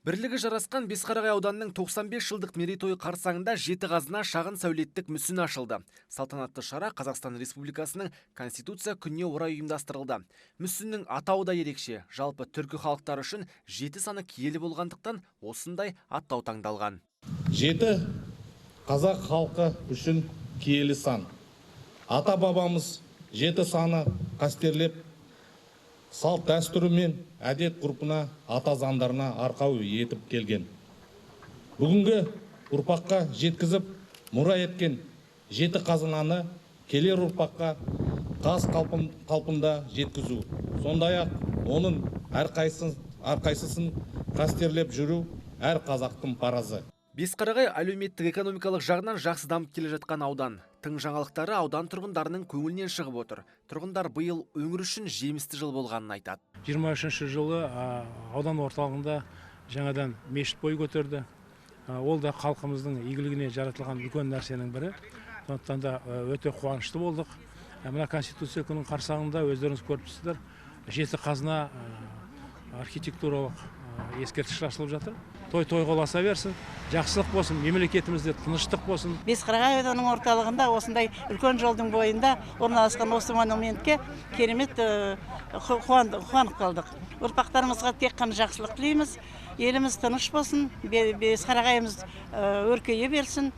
Бірлігі жарасқан Бесқарағай ауданының 95 жылдық мерейтойы қарсаңында жеті қазына шағын сәулеттік мүсін ашылды. Салтанатты шара Қазақстан Республикасының Конституция күніне орай ұйымдастырылды. Мүсіннің атауы да ерекше. Жалпы түркі халықтары үшін жеті саны киелі болғандықтан осындай атау таңдалған. Жеті қазақ халқы үшін киелі сан. Ата бабамыз жеті саны қастерлеп, салт дәстүрі мен әдет ғұрпына, ата заңдарына арқау етіп келген. Бүгінгі ұрпаққа жеткізіп, мұра еткен жеті қазынаны келер ұрпаққа қаз қалпында жеткізу. Сондай-ақ оның әрқайсысын қастерлеп жүру әр қазақтың парызы. Бесқарағай әлеуметтік экономикалық жағынан жақсы дамып келе жатқан аудан. Тың жаңалықтары аудан тұрғындарының көңілінен шығып отыр. Тұрғындар биыл өңір үшін жемісті жыл болғанын айтады. 23 жылы аудан орталығында жаңадан мешіт бой көтерді. Ол да халқымыздың игілігіне жаратылған үлкен нәрсенің бірі. Сондықтан да өте қуанышты болдық. Мына Конституция күнінің қарсаңында өздеріңіз көріпсіздер, жеті қазына архитектуралық ескерткіш ашылып жатыр. Той қоласа берсін, жақсылық болсын, мемлекетімізде тыныштық болсын. Бесқарағай ауданының орталығында осындай үлкен жолдың бойында орналасқан осы монументке керемет қуанып қалдық. Ұрпақтарымызға тек қана жақсылық тілейміз. Еліміз тыныш болсын, Бесқарағайымыз өркейе берсін,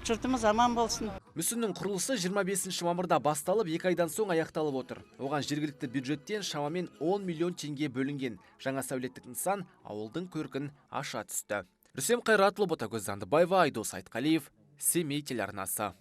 жұртымыз аман болсын. Мүсіннің құрылысы 25 мамырда басталып, 2 айдан соң аяқталып отыр. Оған жергілікті бюджеттен шамамен 10 миллион теңге бөлінген. Жаңа сәулеттік нысан ауылдың көркін аша түсті. Рүстем Қайратұлы, Ботагөз Зандыбаева, Айдос Айтқалиев, Семей телеарнасы.